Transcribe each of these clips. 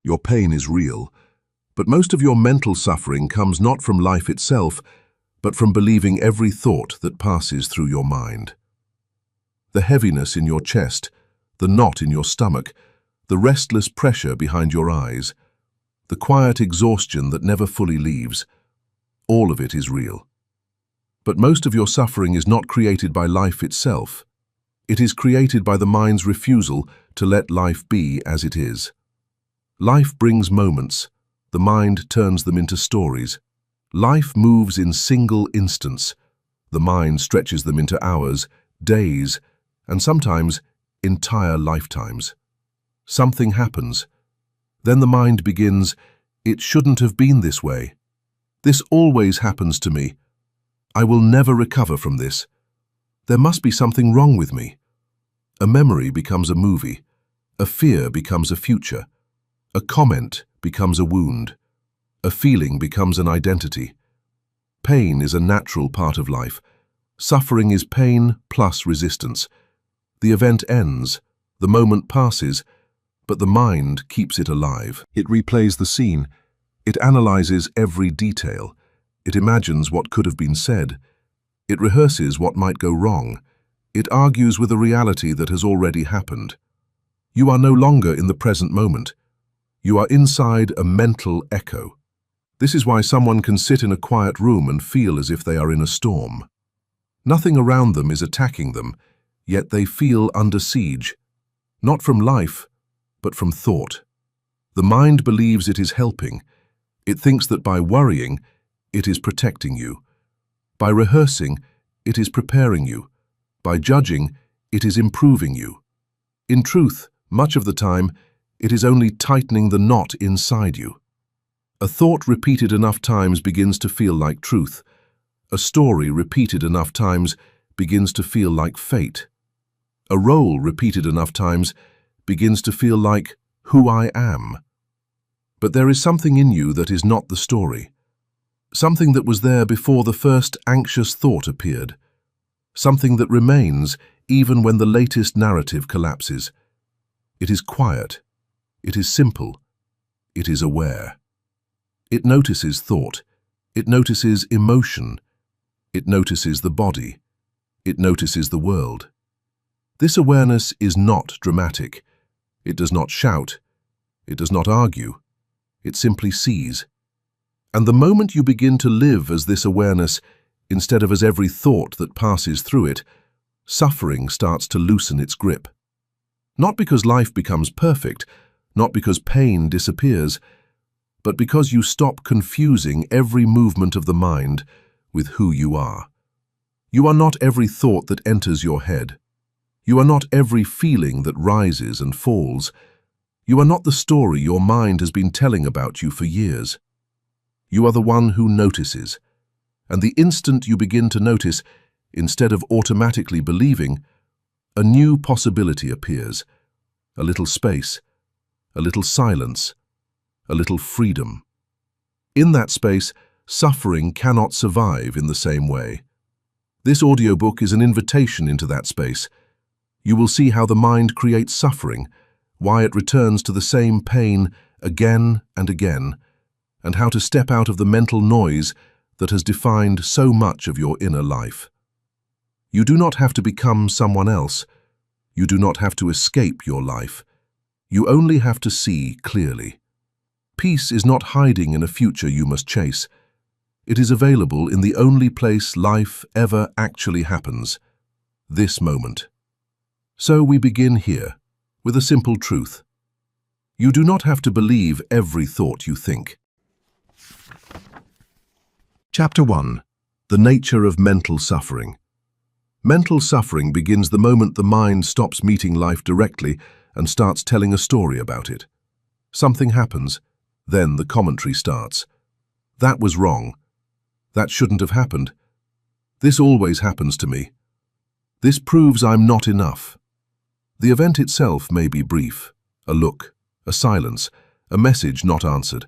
Your pain is real, but most of your mental suffering comes not from life itself, but from believing every thought that passes through your mind. The heaviness in your chest, the knot in your stomach, the restless pressure behind your eyes, the quiet exhaustion that never fully leaves, all of it is real. But most of your suffering is not created by life itself. It is created by the mind's refusal to let life be as it is. Life brings moments. The mind turns them into stories. Life moves in single instants. The mind stretches them into hours, days, and sometimes entire lifetimes. Something happens. Then the mind begins, "It shouldn't have been this way. This always happens to me. I will never recover from this. There must be something wrong with me." A memory becomes a movie. A fear becomes a future. A comment becomes a wound. A feeling becomes an identity. Pain is a natural part of life. Suffering is pain plus resistance. The event ends, the moment passes, but the mind keeps it alive. It replays the scene. It analyzes every detail. It imagines what could have been said. It rehearses what might go wrong. It argues with a reality that has already happened. You are no longer in the present moment. You are inside a mental echo. This is why someone can sit in a quiet room and feel as if they are in a storm. Nothing around them is attacking them, yet they feel under siege. Not from life, but from thought. The mind believes it is helping. It thinks that by worrying, it is protecting you. By rehearsing, it is preparing you. By judging, it is improving you. In truth, much of the time, it is only tightening the knot inside you. A thought repeated enough times begins to feel like truth. A story repeated enough times begins to feel like fate. A role repeated enough times begins to feel like who I am. But there is something in you that is not the story. Something that was there before the first anxious thought appeared. Something that remains even when the latest narrative collapses. It is quiet. It is simple. It is aware. It notices thought. It notices emotion. It notices the body. It notices the world. This awareness is not dramatic. It does not shout. It does not argue. It simply sees. And the moment you begin to live as this awareness, instead of as every thought that passes through it, suffering starts to loosen its grip. Not because life becomes perfect, not because pain disappears, but because you stop confusing every movement of the mind with who you are. You are not every thought that enters your head. You are not every feeling that rises and falls. You are not the story your mind has been telling about you for years. You are the one who notices. And the instant you begin to notice, instead of automatically believing, a new possibility appears. A little space, a little silence, a little freedom. In that space, suffering cannot survive in the same way. This audiobook is an invitation into that space. You will see how the mind creates suffering, why it returns to the same pain again and again, and how to step out of the mental noise that has defined so much of your inner life. You do not have to become someone else. You do not have to escape your life. You only have to see clearly. Peace is not hiding in a future you must chase. It is available in the only place life ever actually happens, this moment. So we begin here, with a simple truth. You do not have to believe every thought you think. Chapter 1. The Nature of Mental Suffering. Mental suffering begins the moment the mind stops meeting life directly and starts telling a story about it. Something happens, then the commentary starts. That was wrong. That shouldn't have happened. This always happens to me. This proves I'm not enough. The event itself may be brief, a look, a silence, a message not answered,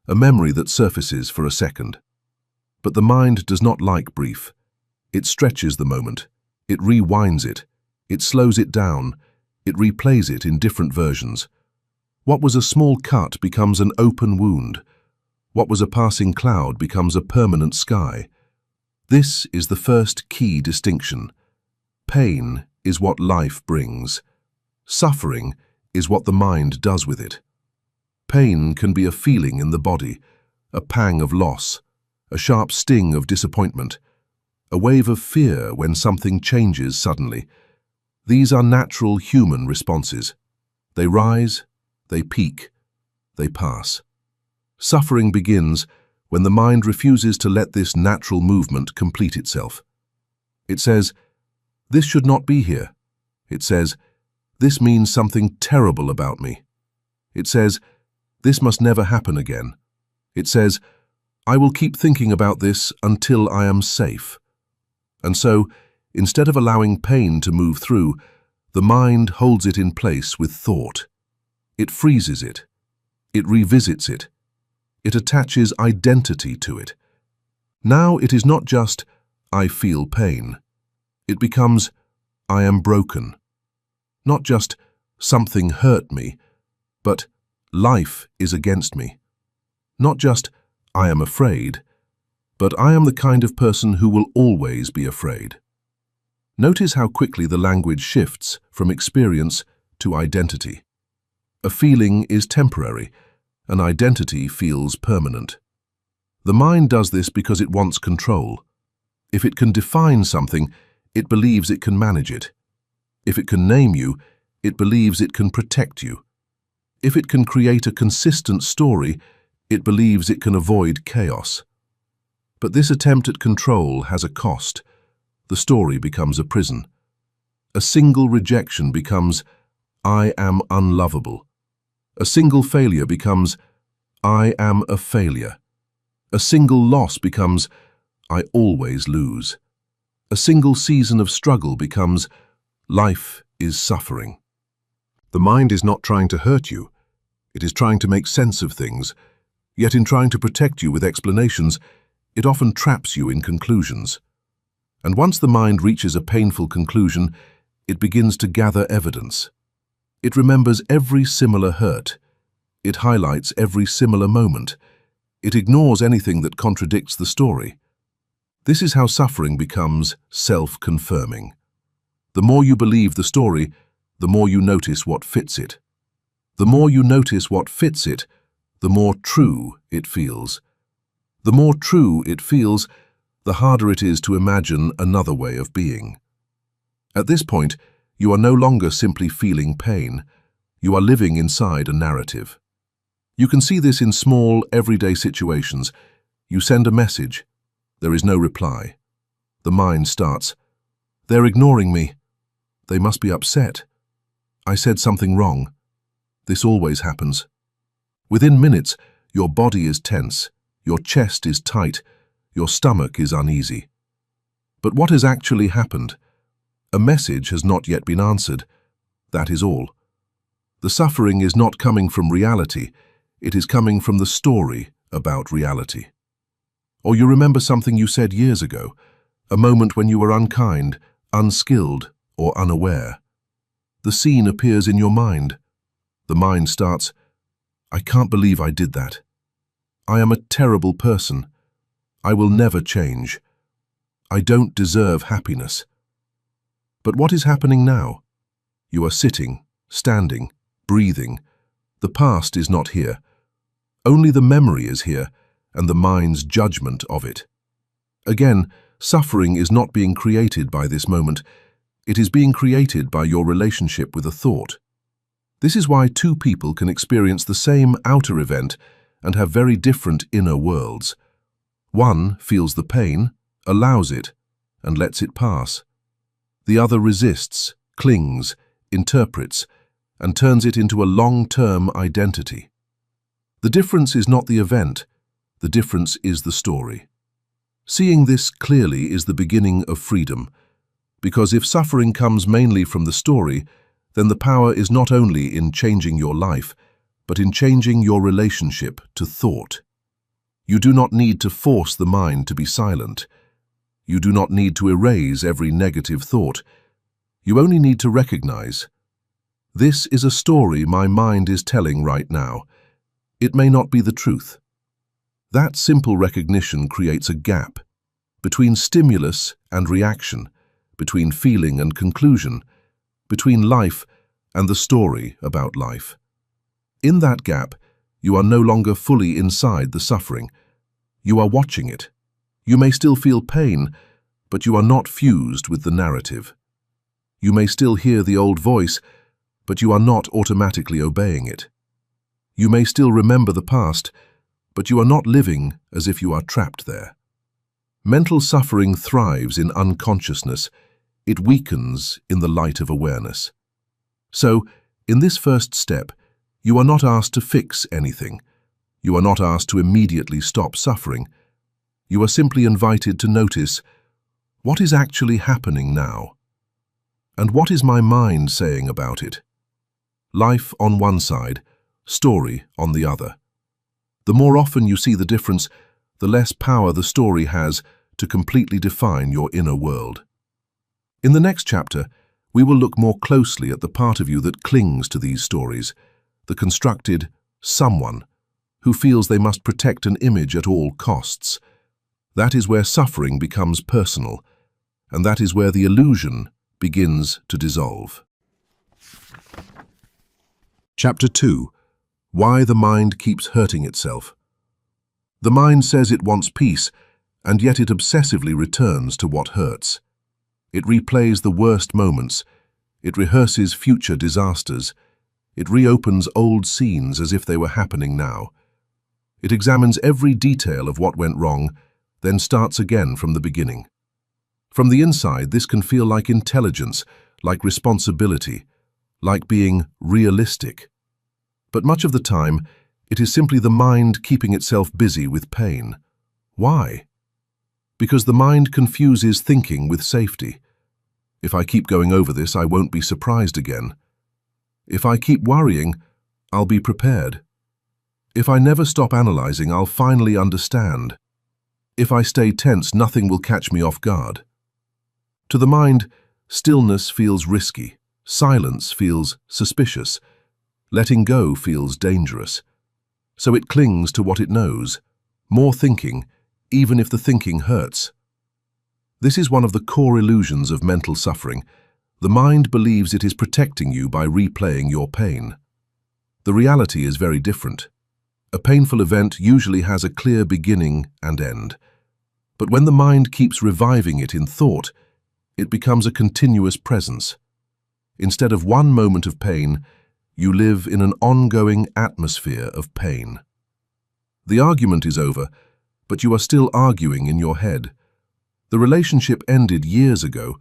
a memory that surfaces for a second. But the mind does not like brief. It stretches the moment. It rewinds it. It slows it down. It replays it in different versions. What was a small cut becomes an open wound. What was a passing cloud becomes a permanent sky. This is the first key distinction. Pain is what life brings. Suffering is what the mind does with it. Pain can be a feeling in the body, a pang of loss, a sharp sting of disappointment, a wave of fear when something changes suddenly. These are natural human responses. They rise, they peak, they pass. Suffering begins when the mind refuses to let this natural movement complete itself. It says, "This should not be here." It says, "This means something terrible about me." It says, "This must never happen again." It says, "I will keep thinking about this until I am safe." And so, instead of allowing pain to move through, the mind holds it in place with thought. It freezes it. It revisits it. It attaches identity to it. Now it is not just, "I feel pain." It becomes, "I am broken." Not just, "Something hurt me," but "Life is against me." Not just, "I am afraid," but "I am the kind of person who will always be afraid." Notice how quickly the language shifts from experience to identity. A feeling is temporary, an identity feels permanent. The mind does this because it wants control. If it can define something, it believes it can manage it. If it can name you, it believes it can protect you. If it can create a consistent story, it believes it can avoid chaos. But this attempt at control has a cost. The story becomes a prison. A single rejection becomes, "I am unlovable." A single failure becomes, "I am a failure." A single loss becomes, "I always lose." A single season of struggle becomes, "Life is suffering." The mind is not trying to hurt you. It is trying to make sense of things. Yet in trying to protect you with explanations, it often traps you in conclusions. And once the mind reaches a painful conclusion, it begins to gather evidence. It remembers every similar hurt. It highlights every similar moment. It ignores anything that contradicts the story. This is how suffering becomes self-confirming. The more you believe the story, the more you notice what fits it. The more you notice what fits it, the more true it feels. The more true it feels, the harder it is to imagine another way of being. At this point, you are no longer simply feeling pain. You are living inside a narrative. You can see this in small, everyday situations. You send a message. There is no reply. The mind starts, "They're ignoring me. They must be upset. I said something wrong. This always happens." Within minutes, your body is tense, your chest is tight, your stomach is uneasy. But what has actually happened? A message has not yet been answered. That is all. The suffering is not coming from reality, it is coming from the story about reality. Or you remember something you said years ago, a moment when you were unkind, unskilled, or unaware. The scene appears in your mind. The mind starts, "I can't believe I did that. I am a terrible person. I will never change. I don't deserve happiness." But what is happening now? You are sitting, standing, breathing. The past is not here. Only the memory is here, and the mind's judgment of it. Again, suffering is not being created by this moment. It is being created by your relationship with a thought. This is why two people can experience the same outer event and have very different inner worlds. One feels the pain, allows it, and lets it pass. The other resists, clings, interprets, and turns it into a long-term identity. The difference is not the event, the difference is the story. Seeing this clearly is the beginning of freedom, because if suffering comes mainly from the story, then the power is not only in changing your life, but in changing your relationship to thought. You do not need to force the mind to be silent. You do not need to erase every negative thought. You only need to recognize, This is a story my mind is telling right now. It may not be the truth. That simple recognition creates a gap between stimulus and reaction, between feeling and conclusion, between life and the story about life. In that gap, you are no longer fully inside the suffering. You are watching it. You may still feel pain, but you are not fused with the narrative. You may still hear the old voice, but you are not automatically obeying it. You may still remember the past, but you are not living as if you are trapped there. Mental suffering thrives in unconsciousness. It weakens in the light of awareness. So, in this first step, you are not asked to fix anything. You are not asked to immediately stop suffering. You are simply invited to notice, what is actually happening now? And what is my mind saying about it? Life on one side, story on the other. The more often you see the difference, the less power the story has to completely define your inner world. In the next chapter, we will look more closely at the part of you that clings to these stories, the constructed someone who feels they must protect an image at all costs. That is where suffering becomes personal, and that is where the illusion begins to dissolve. Chapter 2. Why the mind keeps hurting itself. The mind says it wants peace, and yet it obsessively returns to what hurts. It replays the worst moments. It rehearses future disasters. It reopens old scenes as if they were happening now. It examines every detail of what went wrong, then starts again from the beginning. From the inside, this can feel like intelligence, like responsibility, like being realistic. But much of the time, it is simply the mind keeping itself busy with pain. Why? Because the mind confuses thinking with safety. If I keep going over this, I won't be surprised again. If I keep worrying, I'll be prepared. If I never stop analyzing, I'll finally understand. If I stay tense, nothing will catch me off guard. To the mind, stillness feels risky, silence feels suspicious, letting go feels dangerous. So it clings to what it knows, more thinking, even if the thinking hurts. This is one of the core illusions of mental suffering. The mind believes it is protecting you by replaying your pain. The reality is very different. A painful event usually has a clear beginning and end. But when the mind keeps reviving it in thought, it becomes a continuous presence. Instead of one moment of pain, you live in an ongoing atmosphere of pain. The argument is over, but you are still arguing in your head. The relationship ended years ago,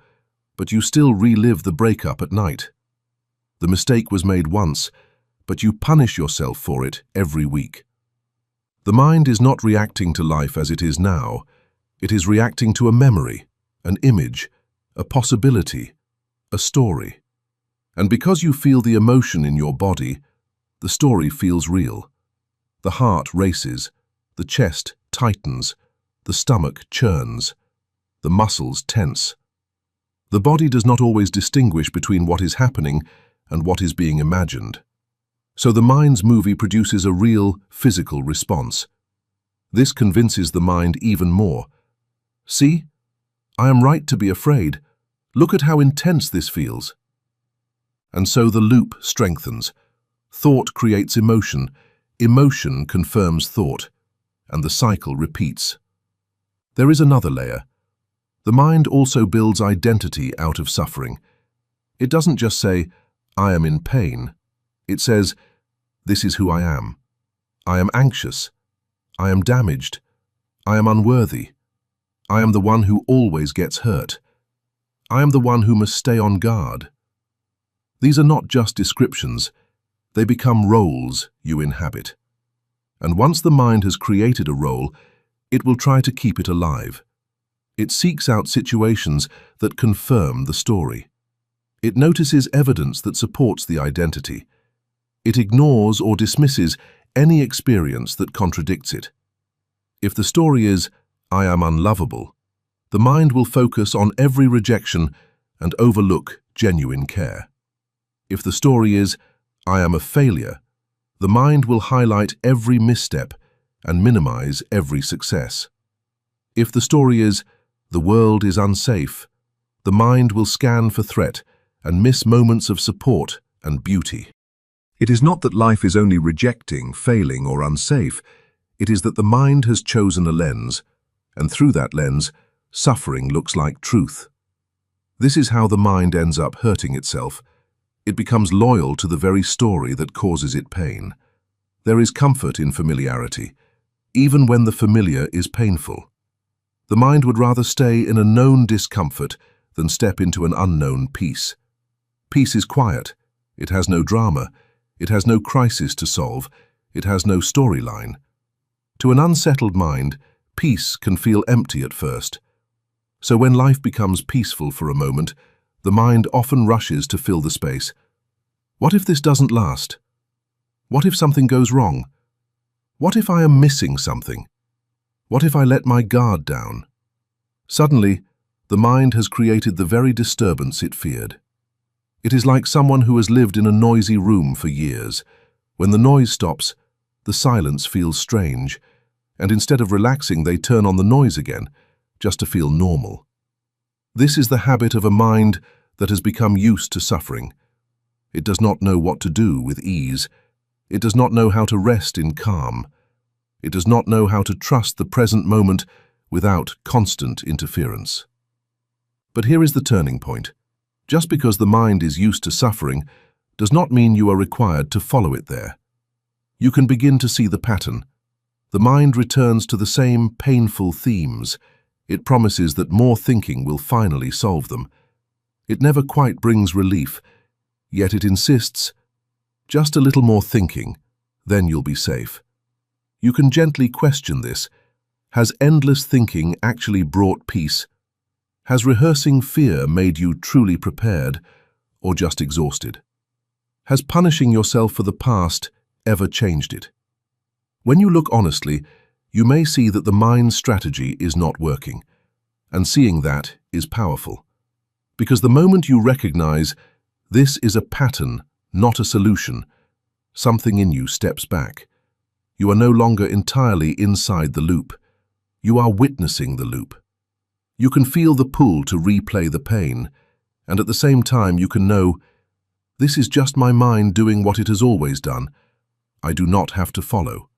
but you still relive the breakup at night. The mistake was made once, but you punish yourself for it every week. The mind is not reacting to life as it is now. It is reacting to a memory, an image, a possibility, a story. And because you feel the emotion in your body, the story feels real. The heart races, the chest tightens, the stomach churns, the muscles tense. The body does not always distinguish between what is happening and what is being imagined. So the mind's movie produces a real physical response. This convinces the mind even more. See? I am right to be afraid. Look at how intense this feels. And so the loop strengthens. Thought creates emotion. Emotion confirms thought. And the cycle repeats. There is another layer. The mind also builds identity out of suffering. It doesn't just say, I am in pain. It says, this is who I am. I am anxious. I am damaged. I am unworthy. I am the one who always gets hurt. I am the one who must stay on guard. These are not just descriptions. They become roles you inhabit. And once the mind has created a role, it will try to keep it alive. It seeks out situations that confirm the story. It notices evidence that supports the identity. It ignores or dismisses any experience that contradicts it. If the story is, I am unlovable, the mind will focus on every rejection and overlook genuine care. If the story is, "I am a failure," the mind will highlight every misstep and minimize every success. If the story is, "The world is unsafe," the mind will scan for threat and miss moments of support and beauty. It is not that life is only rejecting, failing, or unsafe. It is that the mind has chosen a lens, and through that lens, suffering looks like truth. This is how the mind ends up hurting itself. It becomes loyal to the very story that causes it pain. There is comfort in familiarity, even when the familiar is painful. The mind would rather stay in a known discomfort than step into an unknown peace. Peace is quiet. It has no drama. It has no crisis to solve. It has no storyline. To an unsettled mind, peace can feel empty at first. So when life becomes peaceful for a moment, the mind often rushes to fill the space. What if this doesn't last? What if something goes wrong? What if I am missing something? What if I let my guard down? Suddenly, the mind has created the very disturbance it feared. It is like someone who has lived in a noisy room for years. When the noise stops, the silence feels strange, and instead of relaxing, they turn on the noise again, just to feel normal. This is the habit of a mind that has become used to suffering. It does not know what to do with ease. It does not know how to rest in calm. It does not know how to trust the present moment without constant interference. But here is the turning point. Just because the mind is used to suffering does not mean you are required to follow it there. You can begin to see the pattern. The mind returns to the same painful themes. It promises that more thinking will finally solve them. It never quite brings relief, yet it insists, "Just a little more thinking, then you'll be safe." You can gently question this. Has endless thinking actually brought peace? Has rehearsing fear made you truly prepared, or just exhausted? Has punishing yourself for the past ever changed it? When you look honestly, you may see that the mind's strategy is not working, and seeing that is powerful. Because the moment you recognize this is a pattern, not a solution, something in you steps back. You are no longer entirely inside the loop. You are witnessing the loop. You can feel the pull to replay the pain, and at the same time you can know, this is just my mind doing what it has always done. I do not have to follow.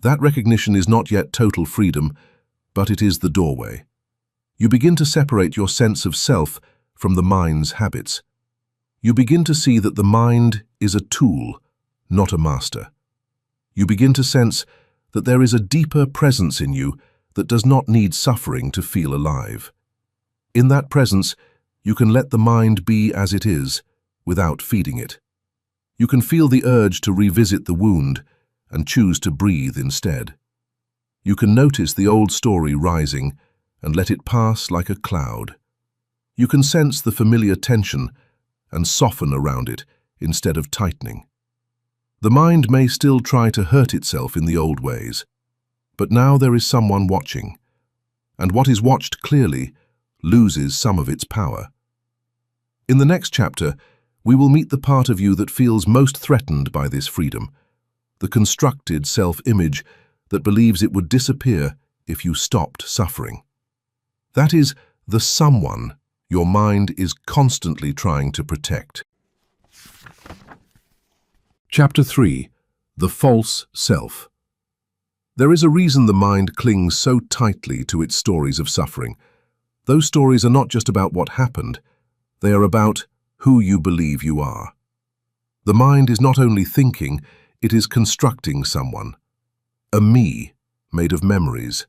That recognition is not yet total freedom, but it is the doorway. You begin to separate your sense of self from the mind's habits. You begin to see that the mind is a tool, not a master. You begin to sense that there is a deeper presence in you that does not need suffering to feel alive. In that presence, you can let the mind be as it is, without feeding it. You can feel the urge to revisit the wound and choose to breathe instead. You can notice the old story rising and let it pass like a cloud. You can sense the familiar tension and soften around it instead of tightening. The mind may still try to hurt itself in the old ways, but now there is someone watching, and what is watched clearly loses some of its power. In the next chapter, we will meet the part of you that feels most threatened by this freedom, the constructed self-image that believes it would disappear if you stopped suffering. That is the someone your mind is constantly trying to protect. Chapter 3. The False Self. There is a reason the mind clings so tightly to its stories of suffering. Those stories are not just about what happened, they are about who you believe you are. The mind is not only thinking, it is constructing someone. A me made of memories,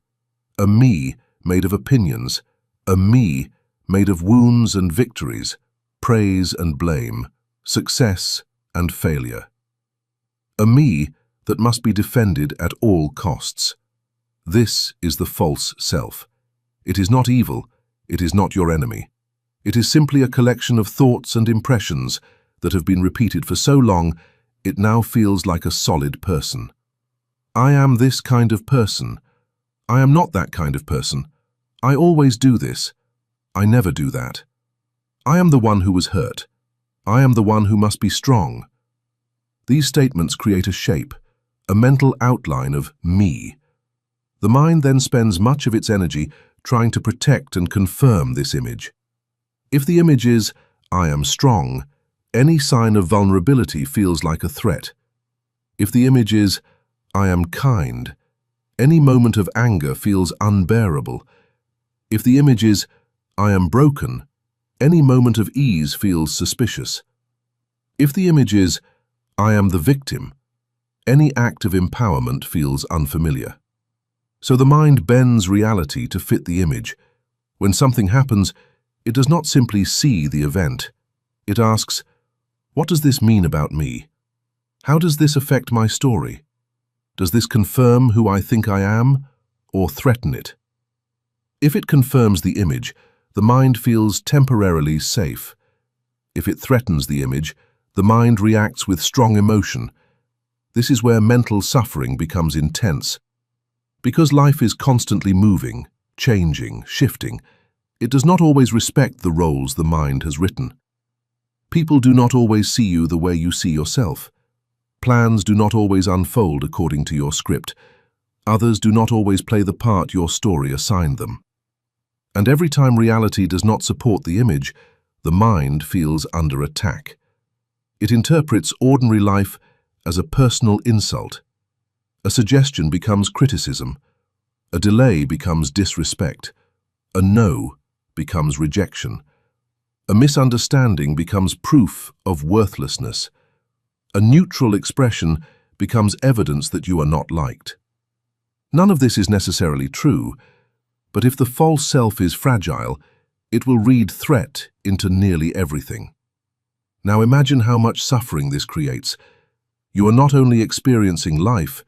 a me made of opinions, a me made of wounds and victories, praise and blame, success and failure. A me that must be defended at all costs. This is the false self. It is not evil, it is not your enemy. It is simply a collection of thoughts and impressions that have been repeated for so long, it now feels like a solid person. I am this kind of person. I am not that kind of person. I always do this. I never do that. I am the one who was hurt. I am the one who must be strong. These statements create a shape, a mental outline of me. The mind then spends much of its energy trying to protect and confirm this image. If the image is, I am strong, any sign of vulnerability feels like a threat. If the image is, I am kind, any moment of anger feels unbearable. If the image is, I am broken, any moment of ease feels suspicious. If the image is, I am the victim, any act of empowerment feels unfamiliar. So the mind bends reality to fit the image. When something happens, it does not simply see the event. It asks, what does this mean about me? How does this affect my story? Does this confirm who I think I am, or threaten it? If it confirms the image, the mind feels temporarily safe. If it threatens the image, the mind reacts with strong emotion. This is where mental suffering becomes intense. Because life is constantly moving, changing, shifting, it does not always respect the roles the mind has written. People do not always see you the way you see yourself. Plans do not always unfold according to your script. Others do not always play the part your story assigned them. And every time reality does not support the image, the mind feels under attack. It interprets ordinary life as a personal insult. A suggestion becomes criticism. A delay becomes disrespect. A no becomes rejection. A misunderstanding becomes proof of worthlessness. A neutral expression becomes evidence that you are not liked. None of this is necessarily true, but if the false self is fragile, it will read threat into nearly everything. Now imagine how much suffering this creates. You are not only experiencing life,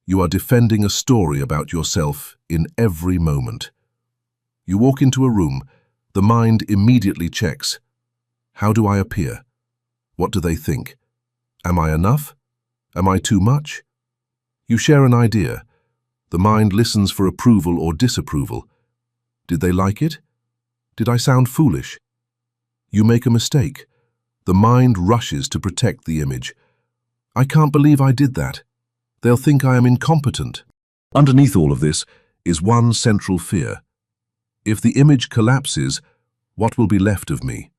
you are defending a story about yourself in every moment. You walk into a room, the mind immediately checks. How do I appear? What do they think? Am I enough? Am I too much? You share an idea. The mind listens for approval or disapproval. Did they like it? Did I sound foolish? You make a mistake. The mind rushes to protect the image. I can't believe I did that. They'll think I am incompetent. Underneath all of this is one central fear. If the image collapses, what will be left of me?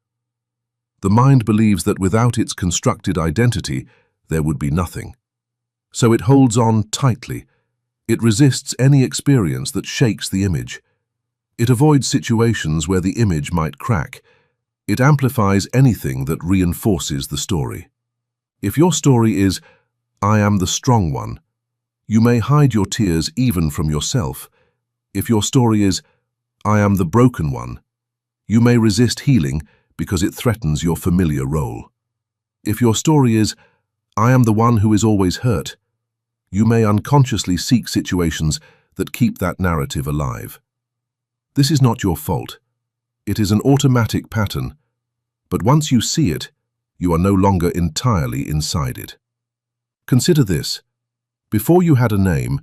The mind believes that without its constructed identity, there would be nothing. So it holds on tightly. It resists any experience that shakes the image. It avoids situations where the image might crack. It amplifies anything that reinforces the story. If your story is, I am the strong one, you may hide your tears even from yourself. If your story is, I am the broken one, you may resist healing because it threatens your familiar role. If your story is, I am the one who is always hurt, you may unconsciously seek situations that keep that narrative alive. This is not your fault. It is an automatic pattern, but once you see it, you are no longer entirely inside it. Consider this. Before you had a name,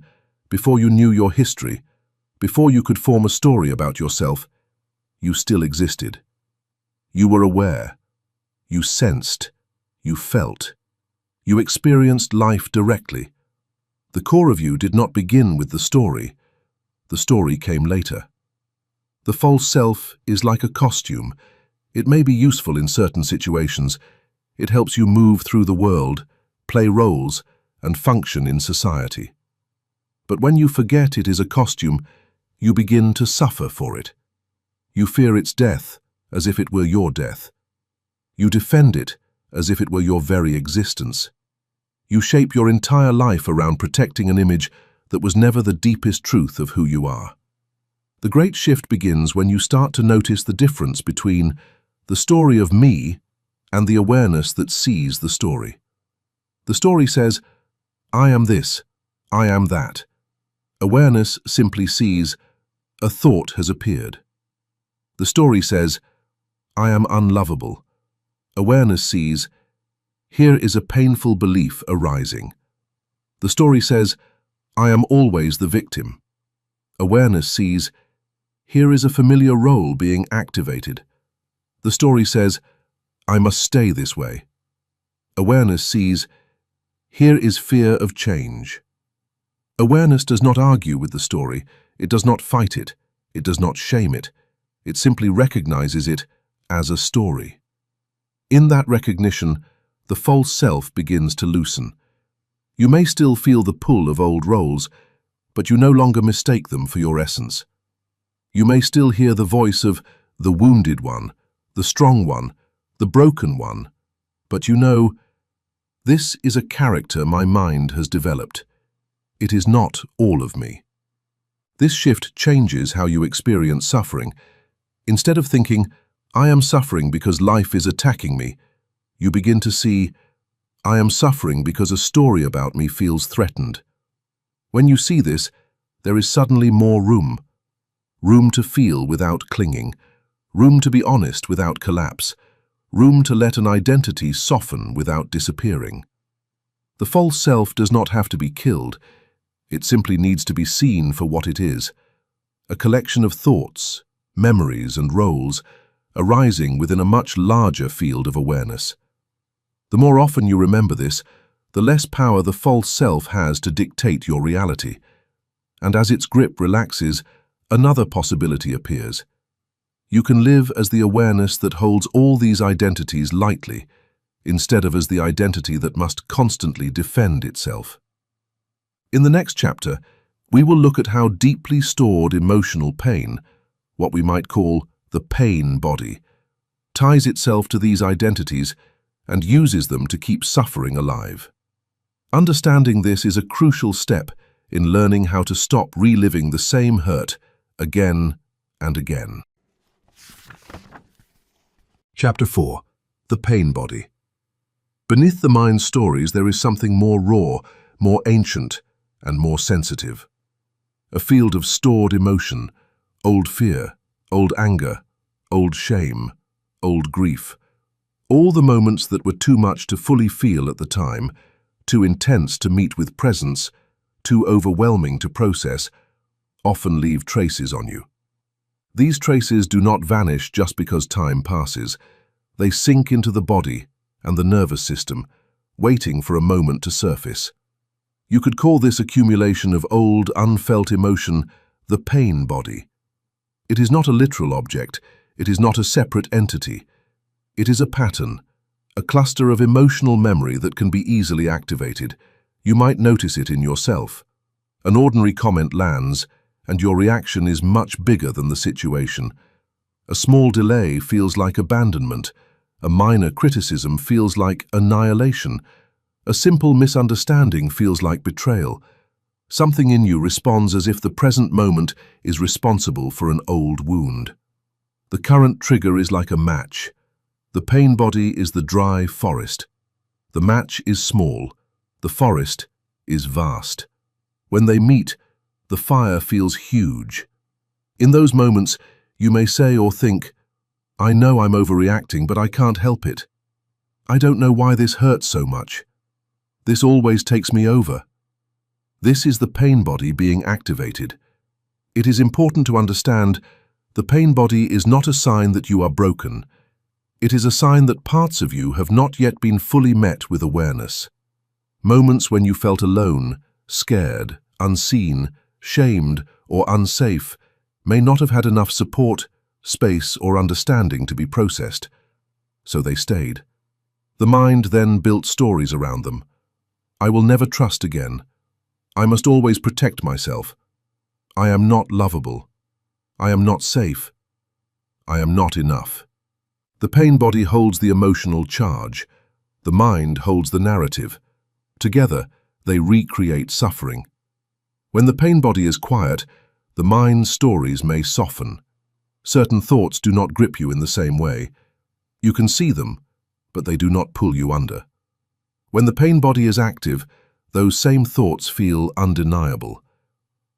before you knew your history, before you could form a story about yourself, you still existed. You were aware. You sensed. You felt. You experienced life directly. The core of you did not begin with the story. The story came later. The false self is like a costume. It may be useful in certain situations. It helps you move through the world, play roles, and function in society. But when you forget it is a costume, you begin to suffer for it. You fear its death as if it were your death. You defend it as if it were your very existence. You shape your entire life around protecting an image that was never the deepest truth of who you are. The great shift begins when you start to notice the difference between the story of me and the awareness that sees the story. The story says, I am this, I am that. Awareness simply sees, a thought has appeared. The story says, I am unlovable. Awareness sees, here is a painful belief arising. The story says, I am always the victim. Awareness sees, here is a familiar role being activated. The story says, I must stay this way. Awareness sees, here is fear of change. Awareness does not argue with the story, it does not fight it, it does not shame it, it simply recognizes it as a story. In that recognition, the false self begins to loosen. You may still feel the pull of old roles, but you no longer mistake them for your essence. You may still hear the voice of the wounded one, the strong one, the broken one, but you know, this is a character my mind has developed. It is not all of me. This shift changes how you experience suffering. Instead of thinking, I am suffering because life is attacking me, you begin to see, I am suffering because a story about me feels threatened. When you see this, there is suddenly more room. Room to feel without clinging. Room to be honest without collapse. Room to let an identity soften without disappearing. The false self does not have to be killed. It simply needs to be seen for what it is. A collection of thoughts, memories and roles arising within a much larger field of awareness. The more often you remember this, the less power the false self has to dictate your reality. And as its grip relaxes, another possibility appears. You can live as the awareness that holds all these identities lightly, instead of as the identity that must constantly defend itself. In the next chapter, we will look at how deeply stored emotional pain, what we might call the pain body, ties itself to these identities and uses them to keep suffering alive. Understanding this is a crucial step in learning how to stop reliving the same hurt again and again. Chapter 4. The Pain Body. Beneath the mind's stories there is something more raw, more ancient, and more sensitive. A field of stored emotion, old fear, old anger, old shame, old grief. All the moments that were too much to fully feel at the time, too intense to meet with presence, too overwhelming to process, often leave traces on you. These traces do not vanish just because time passes. They sink into the body and the nervous system, waiting for a moment to surface. You could call this accumulation of old, unfelt emotion the pain body. It is not a literal object, it is not a separate entity. It is a pattern, a cluster of emotional memory that can be easily activated. You might notice it in yourself. An ordinary comment lands, and your reaction is much bigger than the situation. A small delay feels like abandonment. A minor criticism feels like annihilation. A simple misunderstanding feels like betrayal. Something in you responds as if the present moment is responsible for an old wound. The current trigger is like a match. The pain body is the dry forest. The match is small. The forest is vast. When they meet, the fire feels huge. In those moments, you may say or think, I know I'm overreacting, but I can't help it. I don't know why this hurts so much. This always takes me over. This is the pain body being activated. It is important to understand the pain body is not a sign that you are broken. It is a sign that parts of you have not yet been fully met with awareness. Moments when you felt alone, scared, unseen, shamed, or unsafe may not have had enough support, space, or understanding to be processed. So they stayed. The mind then built stories around them. I will never trust again. I must always protect myself. I am not lovable. I am not safe. I am not enough. The pain body holds the emotional charge. The mind holds the narrative. Together, they recreate suffering. When the pain body is quiet, the mind's stories may soften. Certain thoughts do not grip you in the same way. You can see them, but they do not pull you under. When the pain body is active, those same thoughts feel undeniable.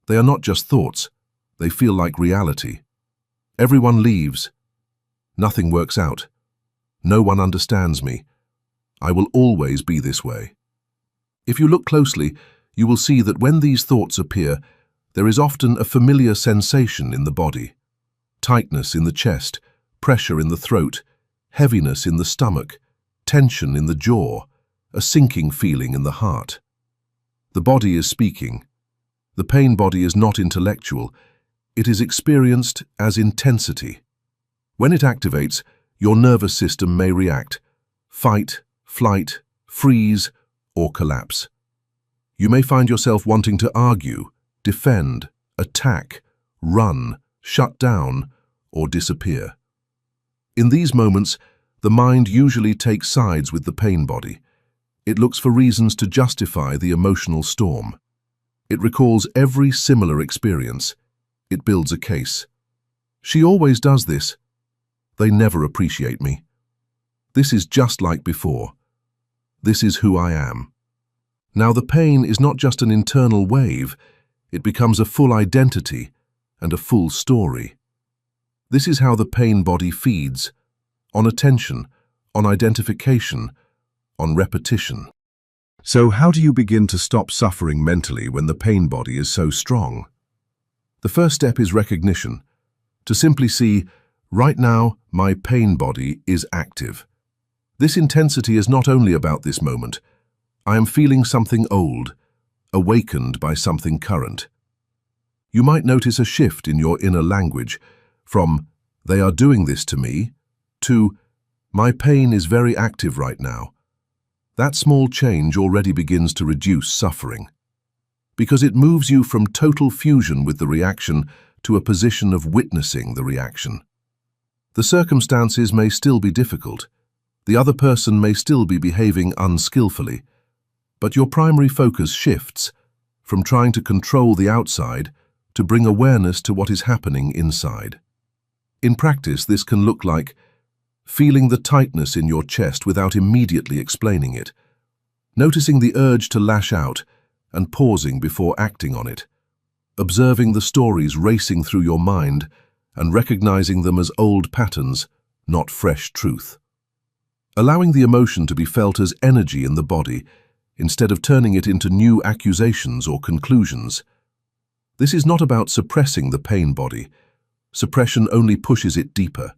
They are not just thoughts, they feel like reality. Everyone leaves. Nothing works out. No one understands me. I will always be this way. If you look closely, you will see that when these thoughts appear, there is often a familiar sensation in the body. Tightness in the chest, pressure in the throat, heaviness in the stomach, tension in the jaw, a sinking feeling in the heart. The body is speaking. The pain body is not intellectual. It is experienced as intensity. When it activates, your nervous system may react: fight, flight, freeze, or collapse. You may find yourself wanting to argue, defend, attack, run, shut down, or disappear. In these moments, the mind usually takes sides with the pain body. It looks for reasons to justify the emotional storm. It recalls every similar experience. It builds a case. She always does this. They never appreciate me. This is just like before. This is who I am. Now the pain is not just an internal wave, it becomes a full identity and a full story. This is how the pain body feeds, on attention, on identification, on repetition. So how do you begin to stop suffering mentally when the pain body is so strong? The first step is recognition, to simply see, right now, my pain body is active. This intensity is not only about this moment. I am feeling something old, awakened by something current. You might notice a shift in your inner language from, "They are doing this to me," to, "My pain is very active right now." That small change already begins to reduce suffering, because it moves you from total fusion with the reaction to a position of witnessing the reaction. The circumstances may still be difficult. The other person may still be behaving unskillfully, but your primary focus shifts from trying to control the outside to bring awareness to what is happening inside. In practice, this can look like feeling the tightness in your chest without immediately explaining it, noticing the urge to lash out and pausing before acting on it, observing the stories racing through your mind and recognizing them as old patterns, not fresh truth. Allowing the emotion to be felt as energy in the body instead of turning it into new accusations or conclusions. This is not about suppressing the pain body. Suppression only pushes it deeper.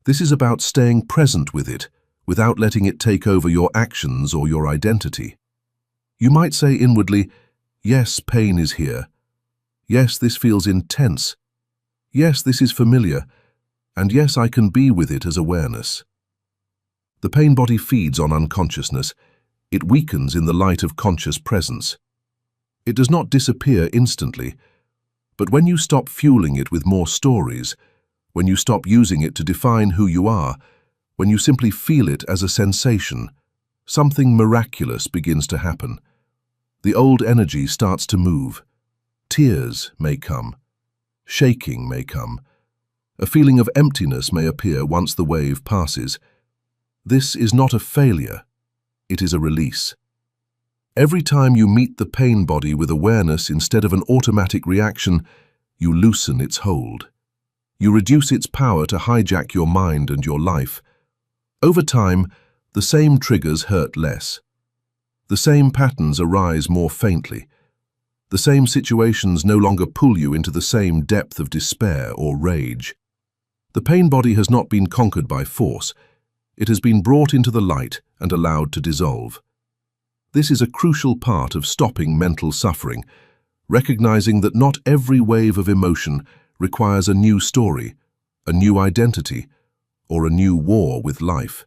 This is about staying present with it without letting it take over your actions or your identity. You might say inwardly, "Yes, pain is here. Yes, this feels intense. Yes, this is familiar. And yes, I can be with it as awareness." The pain body feeds on unconsciousness. It weakens in the light of conscious presence. It does not disappear instantly, but when you stop fueling it with more stories, when you stop using it to define who you are, when you simply feel it as a sensation, something miraculous begins to happen. The old energy starts to move. Tears may come. Shaking may come. A feeling of emptiness may appear once the wave passes. This is not a failure. It is a release. Every time you meet the pain body with awareness instead of an automatic reaction, you loosen its hold. You reduce its power to hijack your mind and your life. Over time, the same triggers hurt less. The same patterns arise more faintly. The same situations no longer pull you into the same depth of despair or rage. The pain body has not been conquered by force. It has been brought into the light and allowed to dissolve. This is a crucial part of stopping mental suffering, recognizing that not every wave of emotion requires a new story, a new identity, or a new war with life.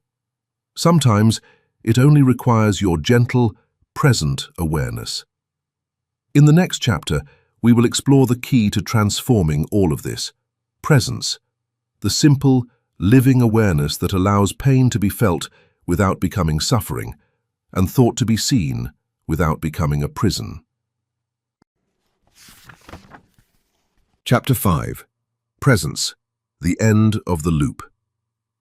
Sometimes it only requires your gentle, present awareness. In the next chapter, we will explore the key to transforming all of this: presence, the simple, living awareness that allows pain to be felt without becoming suffering, and thought to be seen without becoming a prison. Chapter 5. Presence, the end of the loop.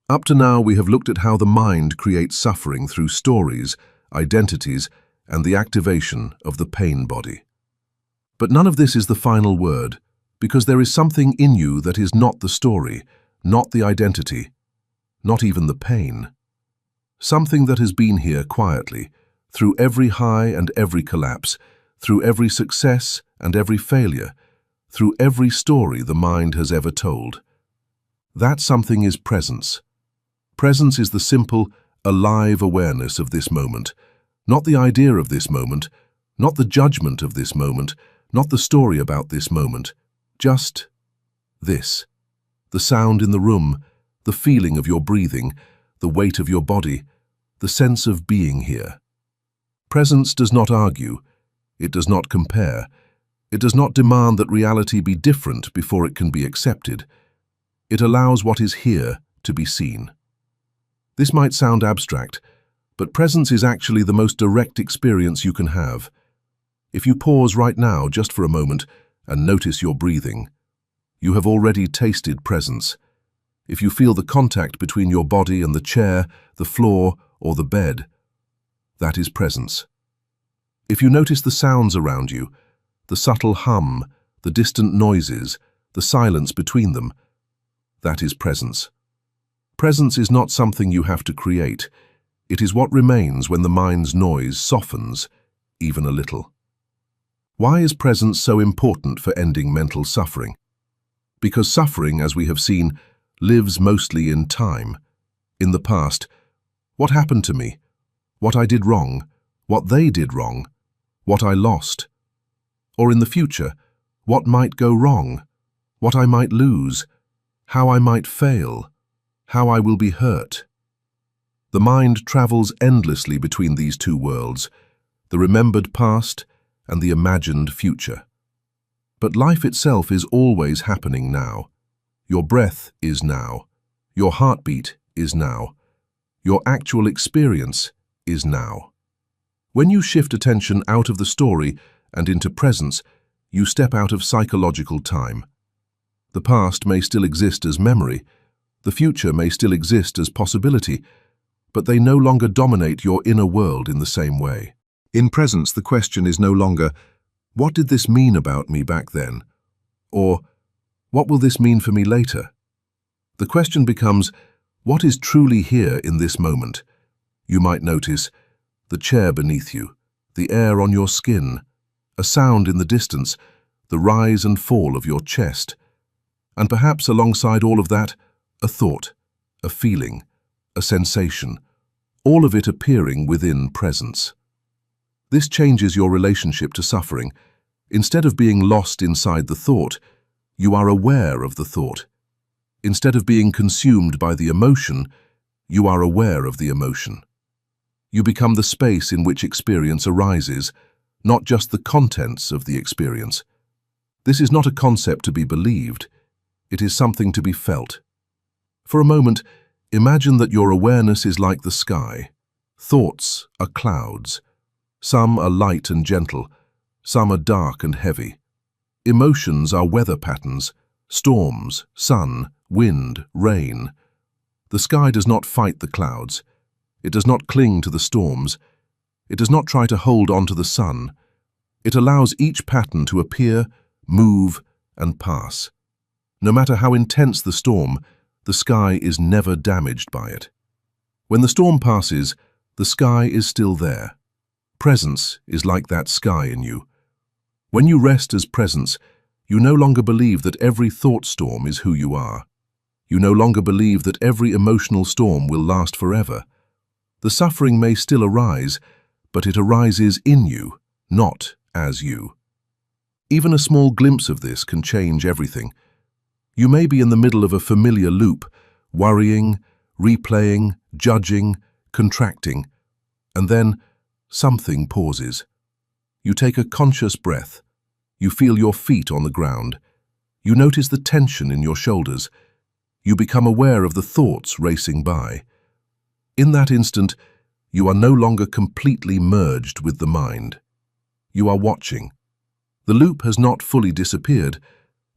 Up to now, we have looked at how the mind creates suffering through stories, identities, and the activation of the pain body. But none of this is the final word, because there is something in you that is not the story, not the identity, not even the pain. Something that has been here quietly, through every high and every collapse, through every success and every failure, through every story the mind has ever told. That something is presence. Presence is the simple, alive awareness of this moment, not the idea of this moment, not the judgment of this moment, not the story about this moment, just this. The sound in the room, the feeling of your breathing, the weight of your body, the sense of being here. Presence does not argue, it does not compare, it does not demand that reality be different before it can be accepted. It allows what is here to be seen. This might sound abstract, but presence is actually the most direct experience you can have. If you pause right now just for a moment and notice your breathing, you have already tasted presence. If you feel the contact between your body and the chair, the floor, or the bed, that is presence. If you notice the sounds around you, the subtle hum, the distant noises, the silence between them, that is presence. Presence is not something you have to create. It is what remains when the mind's noise softens, even a little. Why is presence so important for ending mental suffering? Because suffering, as we have seen, lives mostly in time. In the past, what happened to me? What I did wrong? What they did wrong? What I lost? Or in the future, what might go wrong? What I might lose? How I might fail? How I will be hurt? The mind travels endlessly between these two worlds, the remembered past and the imagined future. But life itself is always happening now. Your breath is now. Your heartbeat is now. Your actual experience is now. When you shift attention out of the story and into presence, you step out of psychological time. The past may still exist as memory, the future may still exist as possibility, but they no longer dominate your inner world in the same way. In presence, the question is no longer, what did this mean about me back then? Or, what will this mean for me later? The question becomes, what is truly here in this moment? You might notice the chair beneath you, the air on your skin, a sound in the distance, the rise and fall of your chest, and perhaps alongside all of that, a thought, a feeling, a sensation, all of it appearing within presence. This changes your relationship to suffering. Instead of being lost inside the thought, you are aware of the thought. Instead of being consumed by the emotion, you are aware of the emotion. You become the space in which experience arises, not just the contents of the experience. This is not a concept to be believed. It is something to be felt. For a moment, imagine that your awareness is like the sky. Thoughts are clouds. Some are light and gentle, some are dark and heavy. Emotions are weather patterns, storms, sun, wind, rain. The sky does not fight the clouds. It does not cling to the storms. It does not try to hold on to the sun. It allows each pattern to appear, move, and pass. No matter how intense the storm, the sky is never damaged by it. When the storm passes, the sky is still there. Presence is like that sky in you. When you rest as presence, you no longer believe that every thought storm is who you are. You no longer believe that every emotional storm will last forever. The suffering may still arise, but it arises in you, not as you. Even a small glimpse of this can change everything. You may be in the middle of a familiar loop, worrying, replaying, judging, contracting, and then something pauses. You take a conscious breath. You feel your feet on the ground. You notice the tension in your shoulders. You become aware of the thoughts racing by. In that instant, you are no longer completely merged with the mind. You are watching. The loop has not fully disappeared,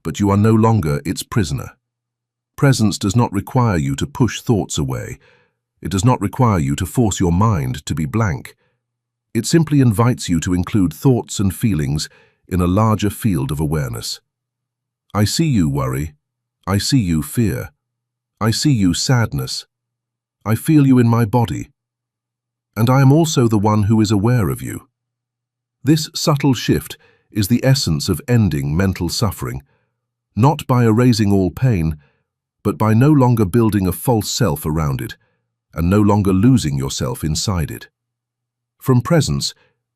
but you are no longer its prisoner. Presence does not require you to push thoughts away. It does not require you to force your mind to be blank. It simply invites you to include thoughts and feelings in a larger field of awareness. I see you, worry. I see you, fear. I see you, sadness. I feel you in my body. And I am also the one who is aware of you. This subtle shift is the essence of ending mental suffering, not by erasing all pain, but by no longer building a false self around it. and no longer losing yourself inside it. From presence,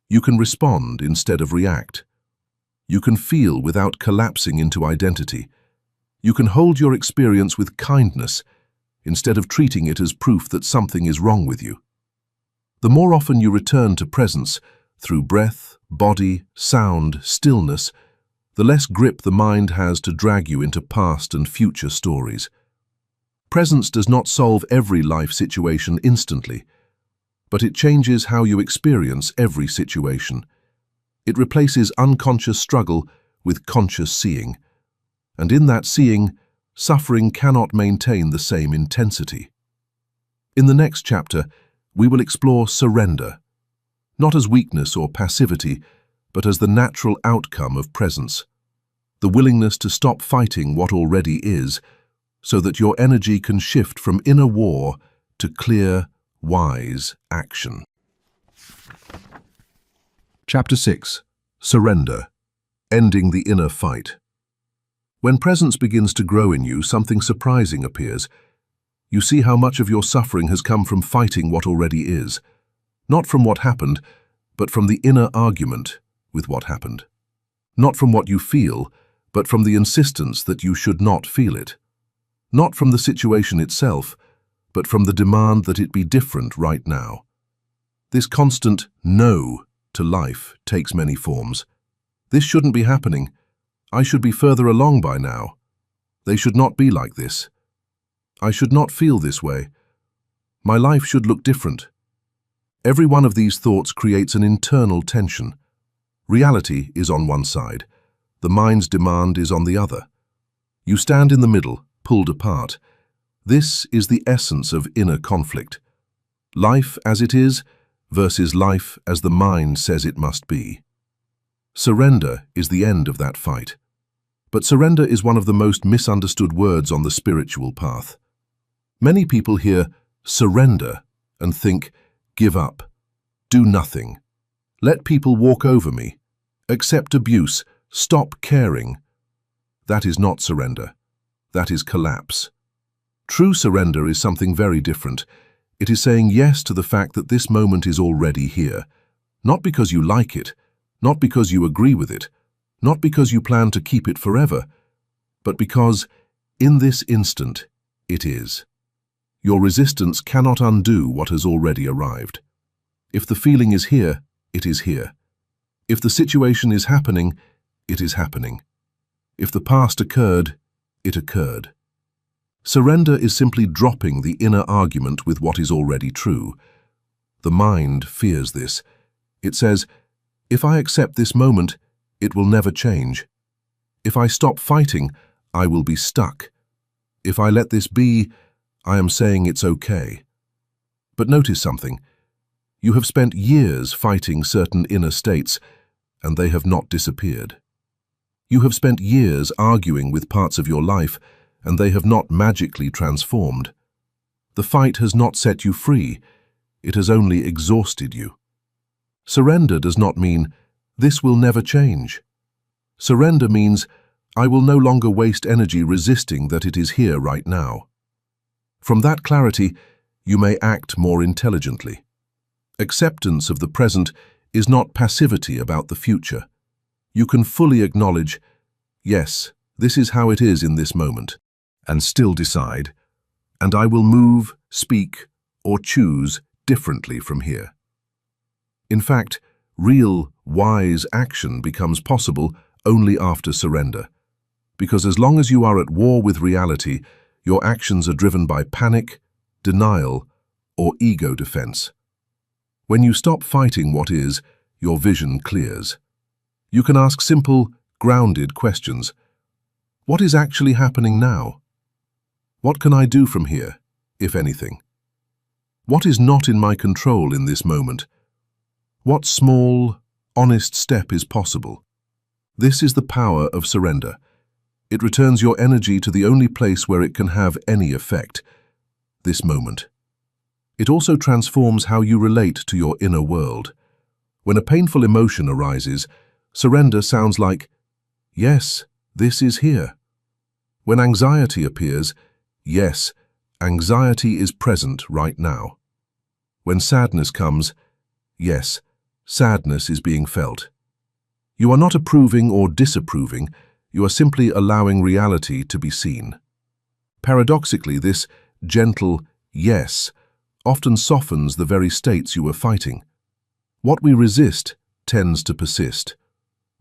you can respond instead of react. You can feel without collapsing into identity. You can hold your experience with kindness instead of treating it as proof that something is wrong with you. The more often you return to presence through breath, body, sound, stillness, the less grip the mind has to drag you into past and future stories. Presence does not solve every life situation instantly, but it changes how you experience every situation. It replaces unconscious struggle with conscious seeing, and in that seeing, suffering cannot maintain the same intensity. In the next chapter, we will explore surrender, not as weakness or passivity, but as the natural outcome of presence, the willingness to stop fighting what already is, so that your energy can shift from inner war to clear, wise action. Chapter 6. Surrender. Ending the inner fight. When presence begins to grow in you, something surprising appears. You see how much of your suffering has come from fighting what already is, not from what happened, but from the inner argument with what happened. Not from what you feel, but from the insistence that you should not feel it. Not from the situation itself, but from the demand that it be different right now. This constant no to life takes many forms. This shouldn't be happening. I should be further along by now. They should not be like this. I should not feel this way. My life should look different. Every one of these thoughts creates an internal tension. Reality is on one side. The mind's demand is on the other. You stand in the middle, pulled apart. This is the essence of inner conflict. Life as it is versus life as the mind says it must be. Surrender is the end of that fight. But surrender is one of the most misunderstood words on the spiritual path. Many people hear surrender and think, give up, do nothing, let people walk over me, accept abuse, stop caring. That is not surrender. That is collapse. True surrender is something very different. It is saying yes to the fact that this moment is already here, not because you like it, not because you agree with it, not because you plan to keep it forever, but because, in this instant, it is. Your resistance cannot undo what has already arrived. If the feeling is here, it is here. If the situation is happening, it is happening. If the past occurred, it occurred. Surrender is simply dropping the inner argument with what is already true. The mind fears this. It says, if I accept this moment, it will never change. If I stop fighting, I will be stuck. If I let this be, I am saying it's okay. But notice something. You have spent years fighting certain inner states, and they have not disappeared. You have spent years arguing with parts of your life, and they have not magically transformed. The fight has not set you free. It has only exhausted you. Surrender does not mean, this will never change. Surrender means, I will no longer waste energy resisting that it is here right now. From that clarity, you may act more intelligently. Acceptance of the present is not passivity about the future. You can fully acknowledge, yes, this is how it is in this moment, and still decide, and I will move, speak, or choose differently from here. In fact, real, wise action becomes possible only after surrender, because as long as you are at war with reality, your actions are driven by panic, denial, or ego defense. When you stop fighting what is, your vision clears. You can ask simple, grounded questions. What is actually happening now? What can I do from here, if anything? What is not in my control in this moment? What small, honest step is possible? This is the power of surrender. It returns your energy to the only place where it can have any effect, this moment. It also transforms how you relate to your inner world. When a painful emotion arises, surrender sounds like, yes, this is here. When anxiety appears, yes, Anxiety is present right now. When sadness comes, yes, sadness is being felt. You are not approving or disapproving, you are simply allowing reality to be seen. Paradoxically, this gentle yes often softens the very states you are fighting. What we resist tends to persist.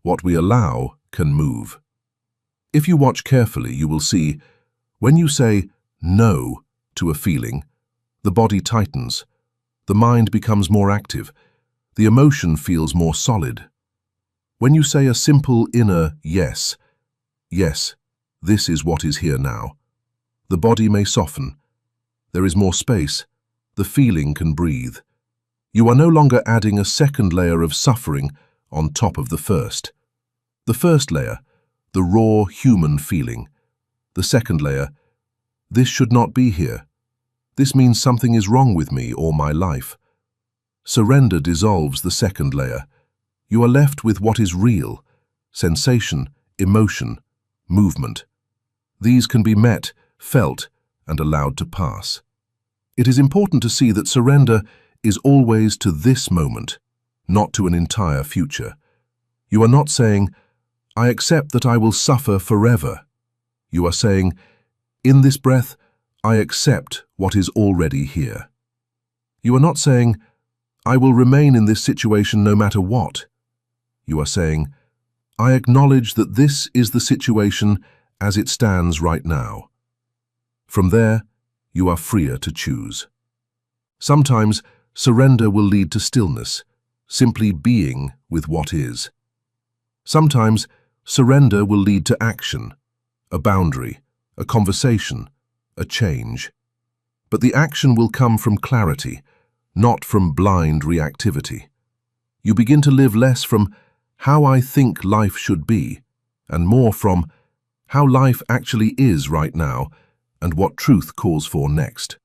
What we allow can move. If you watch carefully, you will see, when you say no to a feeling, the body tightens, the mind becomes more active, the emotion feels more solid. When you say a simple inner yes, yes, this is what is here now, the body may soften. There is more space. The feeling can breathe. You are no longer adding a second layer of suffering on top of the first. The first layer, the raw human feeling. The second layer, this should not be here. This means something is wrong with me or my life. Surrender dissolves the second layer. You are left with what is real: sensation, emotion, movement. These can be met, felt, and allowed to pass. It is important to see that surrender is always to this moment, not to an entire future. You are not saying, I accept that I will suffer forever. You are saying, in this breath, I accept what is already here. You are not saying, I will remain in this situation no matter what. You are saying, I acknowledge that this is the situation as it stands right now. From there, you are freer to choose. Sometimes, surrender will lead to stillness, simply being with what is. Sometimes, surrender will lead to action, a boundary, a conversation, a change. But the action will come from clarity, not from blind reactivity. You begin to live less from how I think life should be, and more from how life actually is right now and what truth calls for next.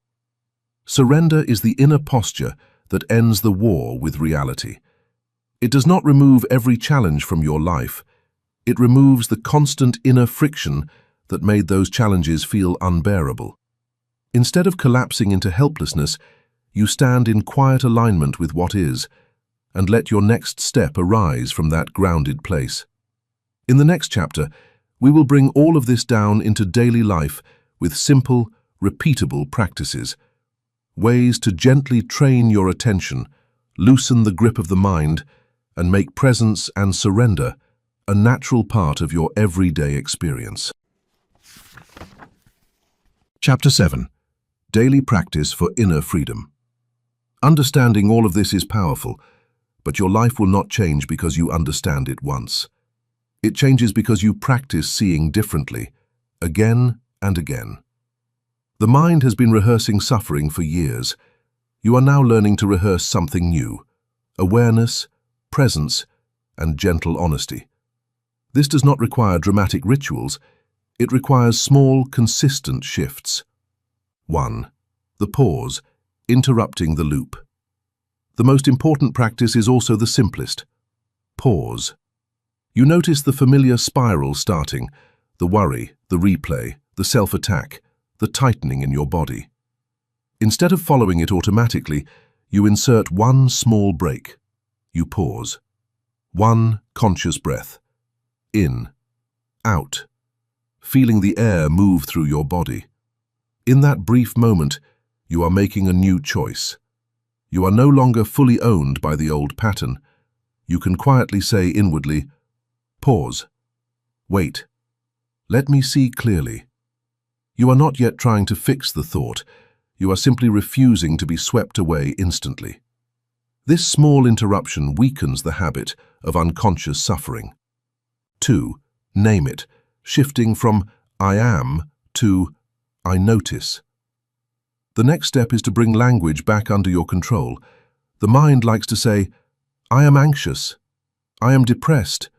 Surrender is the inner posture that ends the war with reality. It does not remove every challenge from your life. It removes the constant inner friction that made those challenges feel unbearable. Instead of collapsing into helplessness, you stand in quiet alignment with what is, and let your next step arise from that grounded place. In the next chapter, we will bring all of this down into daily life with simple, repeatable practices, ways to gently train your attention, loosen the grip of the mind, and make presence and surrender a natural part of your everyday experience. Chapter 7. Daily Practice for Inner Freedom. Understanding all of this is powerful, but your life will not change because you understand it once. It changes because you practice seeing differently, again and again. The mind has been rehearsing suffering for years. You are now learning to rehearse something new: awareness, presence, and gentle honesty. This does not require dramatic rituals. It requires small, consistent shifts. 1. The pause, interrupting the loop. The most important practice is also the simplest. Pause. You notice the familiar spiral starting, the worry, the replay, the self-attack, the tightening in your body. Instead of following it automatically, you insert one small break. You pause. One conscious breath. In, out, feeling the air move through your body. In that brief moment, you are making a new choice. You are no longer fully owned by the old pattern. You can quietly say inwardly, pause. Wait. Let me see clearly. You are not yet trying to fix the thought. You are simply refusing to be swept away instantly. This small interruption weakens the habit of unconscious suffering. 2. Name it, shifting from I am to I notice. The next step is to bring language back under your control. The mind likes to say, I am anxious, I am depressed,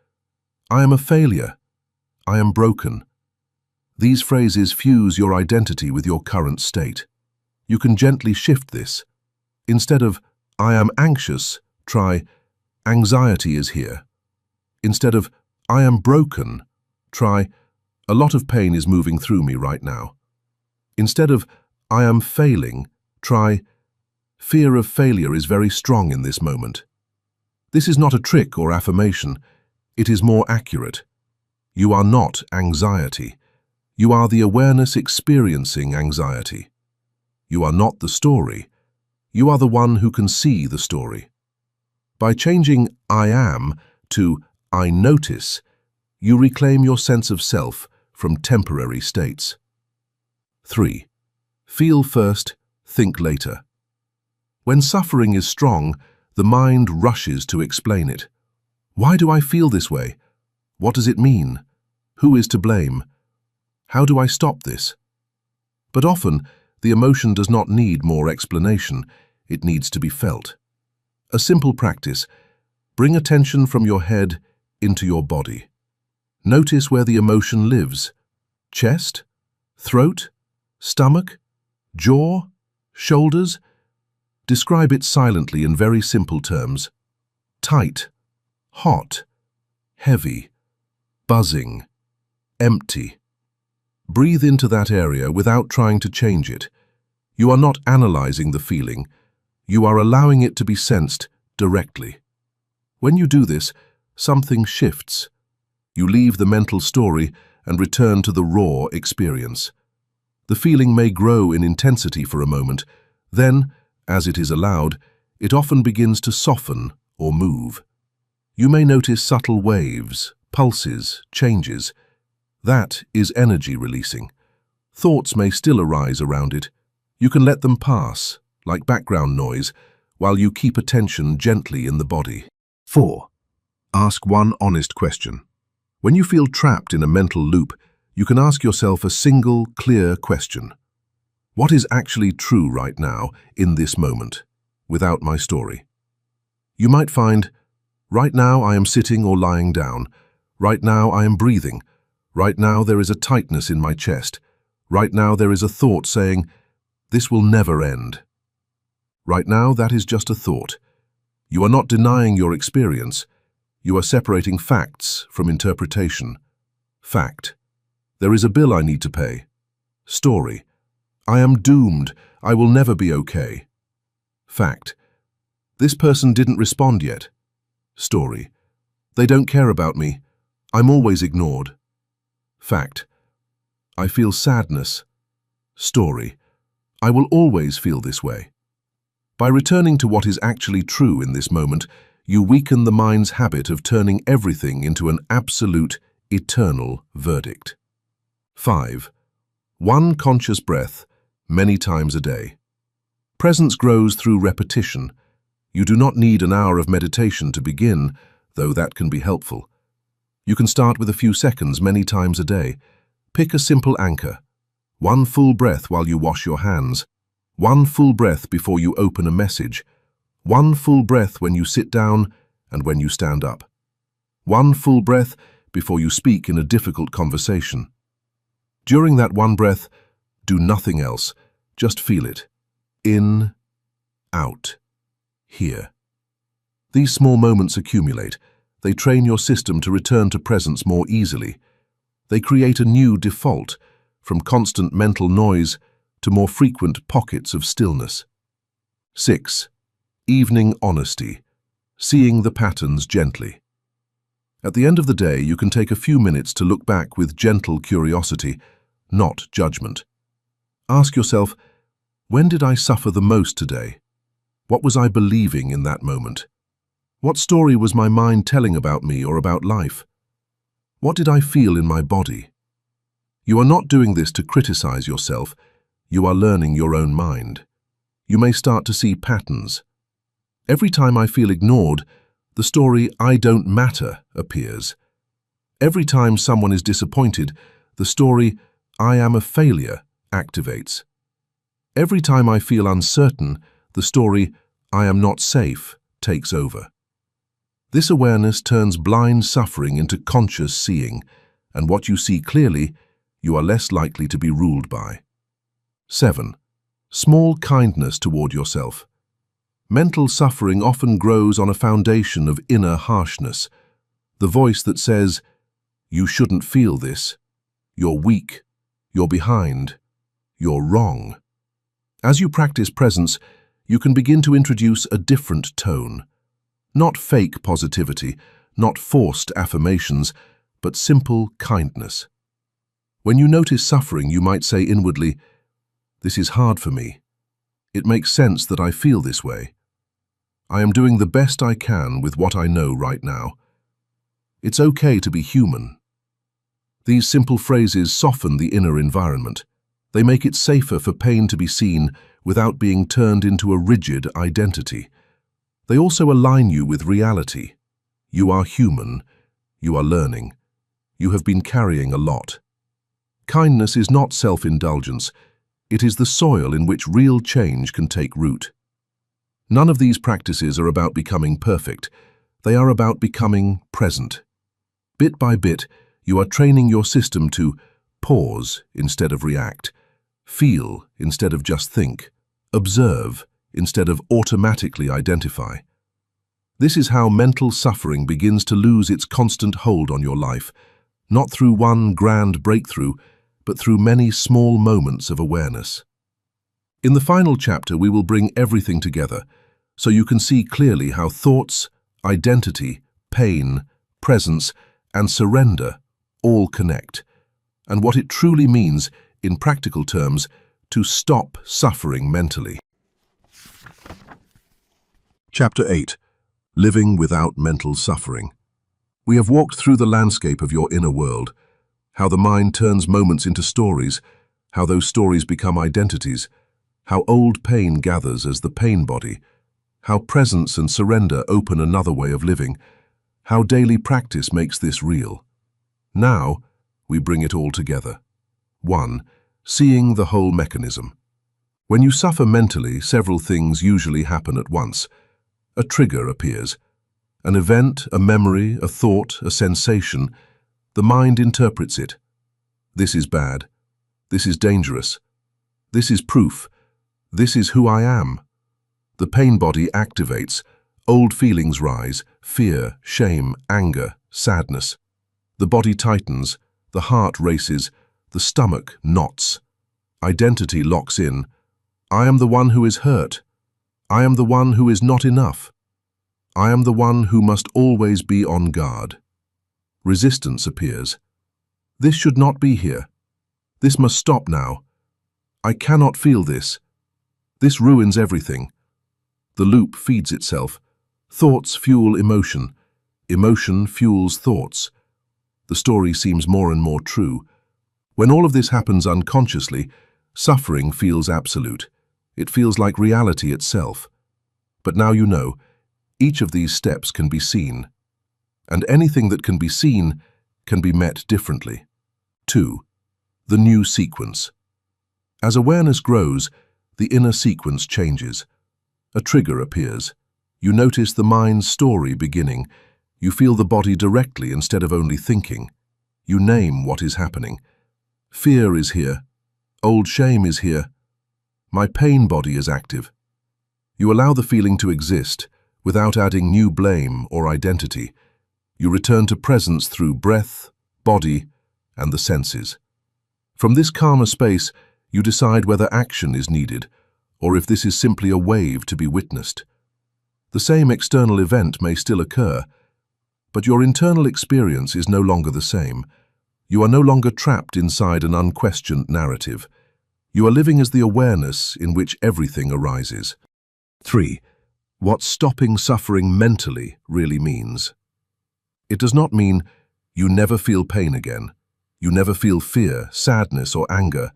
I am a failure, I am broken. These phrases fuse your identity with your current state. You can gently shift this. Instead of I am anxious, try anxiety is here. Instead of I am broken, try a lot of pain is moving through me right now. Instead of I am failing, try, fear of failure is very strong in this moment. This is not a trick or affirmation. It is more accurate. You are not anxiety. You are the awareness experiencing anxiety. You are not the story. You are the one who can see the story. By changing I am to I notice, you reclaim your sense of self from temporary states. 3. Feel first, think later. When suffering is strong, the mind rushes to explain it. Why do I feel this way? What does it mean? Who is to blame? How do I stop this? But often, the emotion does not need more explanation. It needs to be felt. A simple practice: bring attention from your head into your body. Notice where the emotion lives. Chest, throat, stomach, jaw, shoulders. Describe it silently in very simple terms. Tight, hot, heavy, buzzing, empty. Breathe into that area without trying to change it. You are not analyzing the feeling. You are allowing it to be sensed directly. When you do this, something shifts. You leave the mental story and return to the raw experience. The feeling may grow in intensity for a moment. Then, as it is allowed, it often begins to soften or move. You may notice subtle waves, pulses, changes. That is energy releasing. Thoughts may still arise around it. You can let them pass, like background noise, while you keep attention gently in the body. 4. Ask one honest question. When you feel trapped in a mental loop, you can ask yourself a single, clear question. What is actually true right now, in this moment, without my story? You might find, right now I am sitting or lying down. Right now I am breathing. Right now there is a tightness in my chest. Right now there is a thought saying, this will never end. Right now that is just a thought. You are not denying your experience. You are separating facts from interpretation. Fact: there is a bill I need to pay. Story: I am doomed. I will never be okay. Fact: this person didn't respond yet. Story: they don't care about me. I'm always ignored. Fact: I feel sadness. Story: I will always feel this way. By returning to what is actually true in this moment, you weaken the mind's habit of turning everything into an absolute, eternal verdict. 5. One conscious breath, many times a day. Presence grows through repetition. You do not need an hour of meditation to begin, though that can be helpful. You can start with a few seconds many times a day. Pick a simple anchor. One full breath while you wash your hands. One full breath before you open a message. One full breath when you sit down and when you stand up. One full breath before you speak in a difficult conversation. During that one breath, do nothing else. Just feel it. In, out, here. These small moments accumulate. They train your system to return to presence more easily. They create a new default, from constant mental noise to more frequent pockets of stillness. 6. Evening honesty, seeing the patterns gently. At the end of the day, you can take a few minutes to look back with gentle curiosity, not judgment. Ask yourself, when did I suffer the most today? What was I believing in that moment? What story was my mind telling about me or about life? What did I feel in my body? You are not doing this to criticize yourself. You are learning your own mind. You may start to see patterns. Every time I feel ignored, the story "I don't matter" appears. Every time someone is disappointed, the story "I am a failure" activates. Every time I feel uncertain, the story "I am not safe" takes over. This awareness turns blind suffering into conscious seeing, and what you see clearly, you are less likely to be ruled by. 7. Small kindness toward yourself. Mental suffering often grows on a foundation of inner harshness. The voice that says, "You shouldn't feel this. You're weak. You're behind. You're wrong." As you practice presence, you can begin to introduce a different tone. Not fake positivity, not forced affirmations, but simple kindness. When you notice suffering, you might say inwardly, "This is hard for me. It makes sense that I feel this way. I am doing the best I can with what I know right now. It's okay to be human." These simple phrases soften the inner environment. They make it safer for pain to be seen without being turned into a rigid identity. They also align you with reality. You are human. You are learning. You have been carrying a lot. Kindness is not self-indulgence. It is the soil in which real change can take root. None of these practices are about becoming perfect. They are about becoming present. Bit by bit, you are training your system to pause instead of react, feel instead of just think, observe instead of automatically identify. This is how mental suffering begins to lose its constant hold on your life, not through one grand breakthrough, but through many small moments of awareness. In the final chapter, we will bring everything together, so you can see clearly how thoughts, identity, pain, presence, and surrender all connect, and what it truly means, in practical terms, to stop suffering mentally. Chapter 8. Living without mental suffering. We have walked through the landscape of your inner world, how the mind turns moments into stories, how those stories become identities, how old pain gathers as the pain body, how presence and surrender open another way of living, how daily practice makes this real. Now, we bring it all together. 1. Seeing the whole mechanism. When you suffer mentally, several things usually happen at once. A trigger appears. An event, a memory, a thought, a sensation. The mind interprets it. This is bad. This is dangerous. This is proof. This is who I am. The pain body activates. Old feelings rise, fear, shame, anger, sadness. The body tightens, the heart races, the stomach knots. Identity locks in. I am the one who is hurt. I am the one who is not enough. I am the one who must always be on guard. Resistance appears. This should not be here. This must stop now. I cannot feel this. This ruins everything. The loop feeds itself. Thoughts fuel emotion. Emotion fuels thoughts. The story seems more and more true. When all of this happens unconsciously, suffering feels absolute. It feels like reality itself. But now you know, each of these steps can be seen. And anything that can be seen can be met differently. 2. The new sequence. As awareness grows, the inner sequence changes. A trigger appears. You notice the mind's story beginning. You feel the body directly instead of only thinking. You name what is happening. Fear is here. Old shame is here. My pain body is active. You allow the feeling to exist without adding new blame or identity. You return to presence through breath, body, and the senses. From this calmer space, you decide whether action is needed, or if this is simply a wave to be witnessed. The same external event may still occur, but your internal experience is no longer the same. You are no longer trapped inside an unquestioned narrative. You are living as the awareness in which everything arises. 3. What stopping suffering mentally really means. It does not mean you never feel pain again. You never feel fear, sadness, or anger.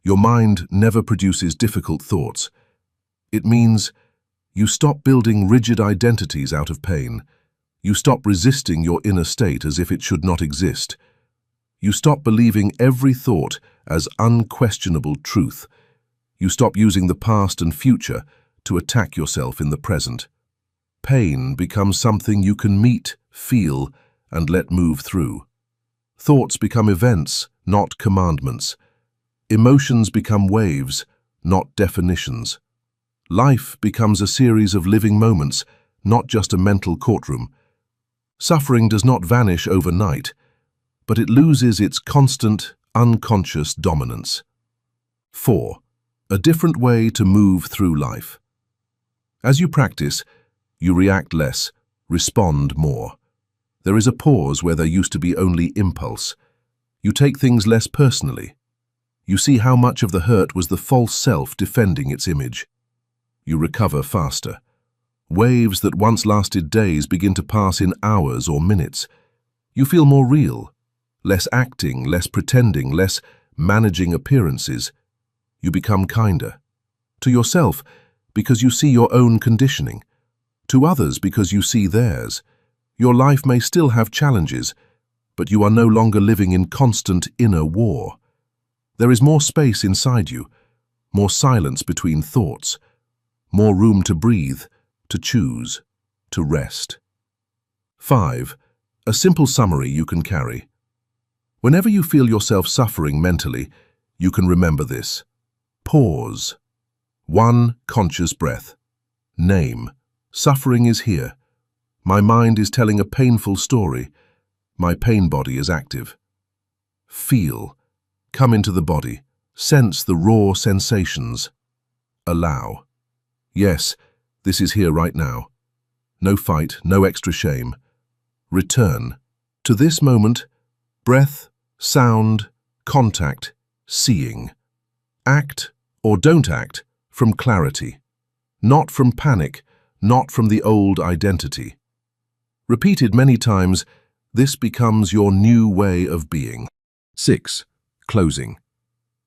Your mind never produces difficult thoughts. It means you stop building rigid identities out of pain. You stop resisting your inner state as if it should not exist. You stop believing every thought as unquestionable truth. You stop using the past and future to attack yourself in the present. Pain becomes something you can meet, feel, and let move through. Thoughts become events, not commandments. Emotions become waves, not definitions. Life becomes a series of living moments, not just a mental courtroom. Suffering does not vanish overnight, but it loses its constant, unconscious dominance. 4. A different way to move through life. As you practice, you react less, respond more. There is a pause where there used to be only impulse. You take things less personally. You see how much of the hurt was the false self defending its image. You recover faster. Waves that once lasted days begin to pass in hours or minutes. You feel more real, less acting, less pretending, less managing appearances. You become kinder. To yourself, because you see your own conditioning. To others, because you see theirs. Your life may still have challenges, but you are no longer living in constant inner war. There is more space inside you, more silence between thoughts, more room to breathe, to choose, to rest. 5. A simple summary you can carry. Whenever you feel yourself suffering mentally, you can remember this. Pause. 1 conscious breath. Name. Suffering is here. My mind is telling a painful story. My pain body is active. Feel. Come into the body. Sense the raw sensations. Allow. Yes, this is here right now. No fight, no extra shame. Return. To this moment, breath, sound, contact, seeing. Act or don't act from clarity. Not from panic, not from the old identity. Repeated many times, this becomes your new way of being. 6. Closing.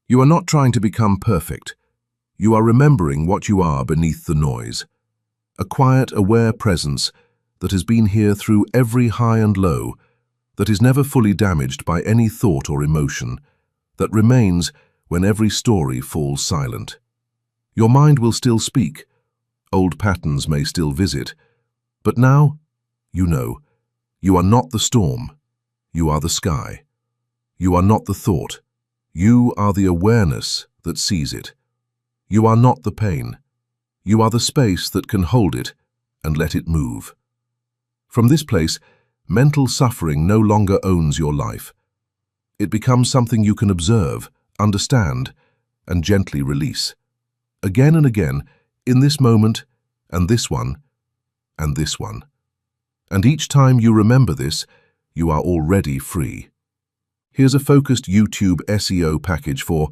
You are not trying to become perfect. You are remembering what you are beneath the noise. A quiet, aware presence that has been here through every high and low, that is never fully damaged by any thought or emotion, that remains when every story falls silent. Your mind will still speak. Old patterns may still visit. But now, you know, you are not the storm. You are the sky. You are not the thought. You are the awareness that sees it. You are not the pain. You are the space that can hold it and let it move. From this place, mental suffering no longer owns your life. It becomes something you can observe, understand, and gently release. Again and again, in this moment, and this one, and this one. And each time you remember this, you are already free. Here's a focused YouTube SEO package for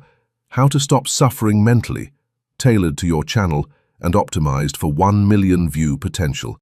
how to stop suffering mentally, tailored to your channel and optimized for 1 million view potential.